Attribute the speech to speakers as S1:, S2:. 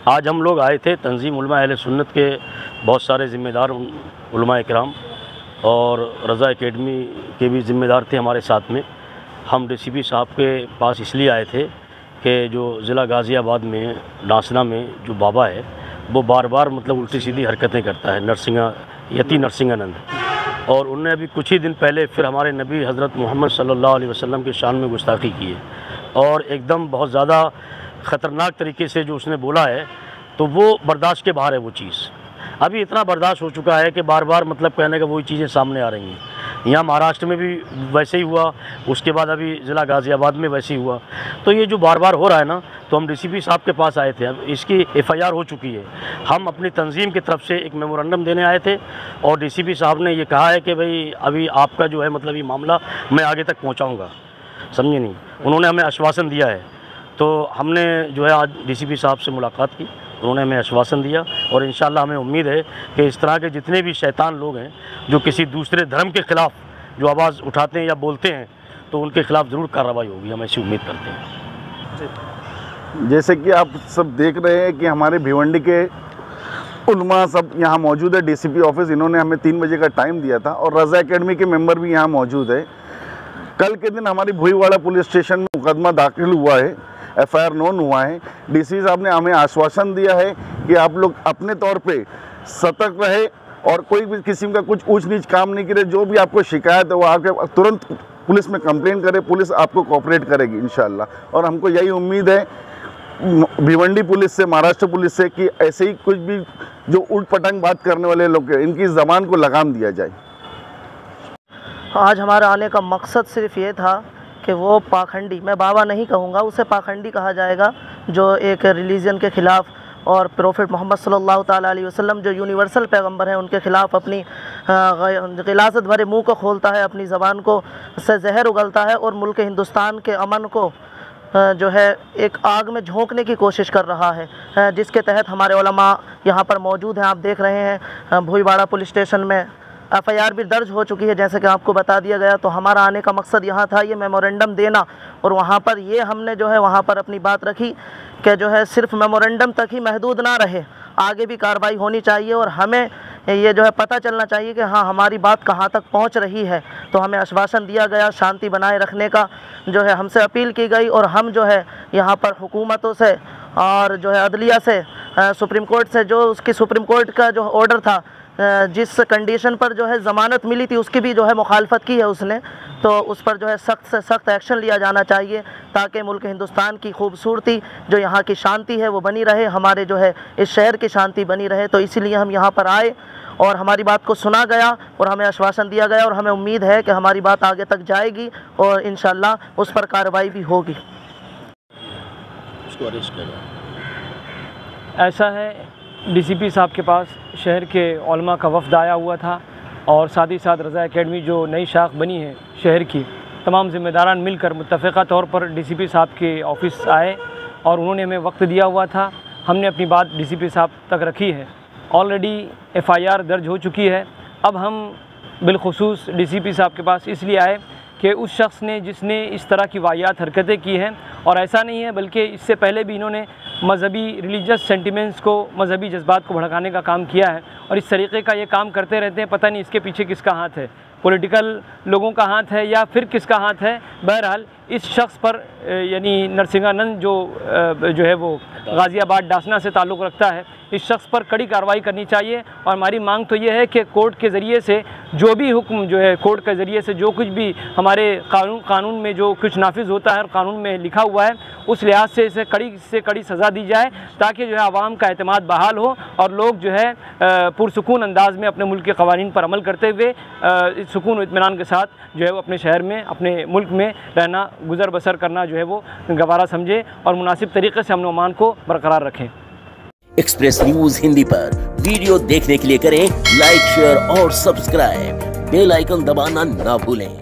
S1: आज हम लोग आए थे तंजीम उलमा अहले सुन्नत के बहुत सारे ज़िम्मेदार उलमा इकराम और रज़ा एकेडमी के भी ज़िम्मेदार थे हमारे साथ में। हम डीसीपी साहब के पास इसलिए आए थे कि जो ज़िला गाज़ियाबाद में डासना में जो बाबा है वो बार बार मतलब उल्टी सीधी हरकतें करता है, यती नरसिंहानंद, और उनने अभी कुछ ही दिन पहले फिर हमारे नबी हज़रत मोहम्मद सल्लल्लाहु अलैहि वसल्लम की शान में गुस्ताखी की है और एकदम बहुत ज़्यादा ख़तरनाक तरीके से जो उसने बोला है तो वो बर्दाश्त के बाहर है। वो चीज़ अभी इतना बर्दाश्त हो चुका है कि बार बार मतलब कहने का वही चीज़ें सामने आ रही हैं। यहाँ महाराष्ट्र में भी वैसे ही हुआ, उसके बाद अभी ज़िला गाज़ियाबाद में वैसे ही हुआ। तो ये जो बार बार हो रहा है ना, तो हम डीसीपी साहब के पास आए थे। अब इसकी एफआईआर हो चुकी है। हम अपनी तंजीम की तरफ से एक मेमोरेंडम देने आए थे और डीसीपी साहब ने ये कहा है कि भाई अभी आपका जो है मतलब ये मामला मैं आगे तक पहुँचाऊँगा, समझे नहीं। उन्होंने हमें आश्वासन दिया है। तो हमने जो है आज डीसीपी साहब से मुलाकात की, उन्होंने हमें आश्वासन दिया और इंशाअल्लाह हमें उम्मीद है कि इस तरह के जितने भी शैतान लोग हैं जो किसी दूसरे धर्म के ख़िलाफ़ जो आवाज़ उठाते हैं या बोलते हैं तो उनके ख़िलाफ़ ज़रूर कार्रवाई होगी, हम ऐसी उम्मीद करते हैं।
S2: जैसे कि आप सब देख रहे हैं कि हमारे भिवंडी के उलमा सब यहाँ मौजूद है। डीसीपी ऑफिस इन्होंने हमें 3 बजे का टाइम दिया था और रज़ा एकेडमी के मेंबर भी यहाँ मौजूद है। कल के दिन हमारी भुईवाड़ा पुलिस स्टेशन में मुकदमा दाखिल हुआ है, एफआईआर नोन हुआ है। डीसी साहब ने हमें आश्वासन दिया है कि आप लोग अपने तौर पे सतर्क रहे और कोई भी किस्म का कुछ ऊंच नीच काम नहीं करे। जो भी आपको शिकायत है वो आके तुरंत पुलिस में कंप्लेन करे, पुलिस आपको कोऑपरेट करेगी इंशाल्लाह। और हमको यही उम्मीद है भिवंडी पुलिस से, महाराष्ट्र पुलिस से, कि ऐसे ही कुछ भी जो उल्ट पटांग बात करने वाले लोग हैं इनकी ज़बान को लगाम दिया जाए।
S3: आज हमारा आने का मकसद सिर्फ ये था कि वो पाखंडी, मैं बाबा नहीं कहूँगा, उसे पाखंडी कहा जाएगा, जो एक रिलीजन के ख़िलाफ़ और प्रोफेट मोहम्मद सल्लल्लाहु ताला अलैहि वसल्लम जो यूनिवर्सल पैगंबर हैं उनके ख़िलाफ़ अपनी गिलाज़त भरे मुँह को खोलता है, अपनी ज़बान को से जहर उगलता है और मुल्क हिंदुस्तान के अमन को जो है एक आग में झोंकने की कोशिश कर रहा है, जिसके तहत हमारे उलमा यहाँ पर मौजूद हैं। आप देख रहे हैं भुईवाड़ा पुलिस स्टेशन में एफआईआर भी दर्ज हो चुकी है, जैसे कि आपको बता दिया गया। तो हमारा आने का मकसद यहाँ था ये मेमोरेंडम देना, और वहाँ पर ये हमने जो है वहाँ पर अपनी बात रखी कि जो है सिर्फ मेमोरेंडम तक ही महदूद ना रहे, आगे भी कार्रवाई होनी चाहिए और हमें ये जो है पता चलना चाहिए कि हाँ हमारी बात कहाँ तक पहुँच रही है। तो हमें आश्वासन दिया गया, शांति बनाए रखने का जो है हमसे अपील की गई, और हम जो है यहाँ पर हुकूमतों से और जो है अदलिया से, सुप्रीम कोर्ट से, जो उसकी सुप्रीम कोर्ट का जो ऑर्डर था, जिस कंडीशन पर जो है ज़मानत मिली थी उसकी भी जो है मुखालफत की है उसने, तो उस पर जो है सख्त से सख्त एक्शन लिया जाना चाहिए ताकि मुल्क हिंदुस्तान की खूबसूरती, जो यहाँ की शांति है वो बनी रहे, हमारे जो है इस शहर की शांति बनी रहे। तो इसीलिए हम यहाँ पर आए और हमारी बात को सुना गया और हमें आश्वासन दिया गया और हमें उम्मीद है कि हमारी बात आगे तक जाएगी और इंशाअल्लाह उस पर कार्रवाई भी होगी।
S4: ऐसा है, डीसीपी साहब के पास शहर के उलमा का वफ़द आया हुआ था और साथ ही साथ रज़ा एकेडमी जो नई शाख बनी है शहर की, तमाम ज़िम्मेदारान मिलकर मुत्तफ़िक़ा तौर पर डीसीपी साहब के ऑफ़िस आए और उन्होंने हमें वक्त दिया हुआ था। हमने अपनी बात डीसीपी साहब तक रखी है। ऑलरेडी एफआईआर दर्ज हो चुकी है। अब हम बिलखुसूस डीसीपी साहब के पास इसलिए आए कि उस शख्स ने जिसने इस तरह की वाहियात हरकतें की हैं, और ऐसा नहीं है बल्कि इससे पहले भी इन्होंने मज़हबी रिलीजियस सेंटिमेंट्स को, मज़हबी जज्बात को भड़काने का काम किया है और इस तरीक़े का ये काम करते रहते हैं। पता नहीं इसके पीछे किसका हाथ है, पॉलिटिकल लोगों का हाथ है या फिर किसका हाथ है। बहरहाल इस शख्स पर यानी नरसिंहानंद जो है वो गाज़ियाबाद डासना से ताल्लुक़ रखता है, इस शख्स पर कड़ी कार्रवाई करनी चाहिए। और हमारी मांग तो ये है कि कोर्ट के ज़रिए से जो भी हुक्म जो है, कोर्ट के ज़रिए से जो कुछ भी हमारे कानून में जो कुछ नाफिज होता है और कानून में लिखा हुआ है, उस लिहाज से इसे कड़ी सज़ा दी जाए ताकि जो है आवाम का एतमाद बहाल हो और लोग जो है पुरसुकून अंदाज में अपने मुल्क के क़वानीन पर अमल करते हुए सुकून और इत्मीनान के साथ जो है वो अपने शहर में, अपने मुल्क में रहना, गुज़र बसर करना जो है वो गवारा समझे और मुनासिब तरीक़े से अमन व अमान को बरकरार रखें।
S5: एक्सप्रेस न्यूज हिंदी पर वीडियो देखने के लिए करें लाइक, शेयर और सब्सक्राइब। बेल आइकन दबाना ना भूलें।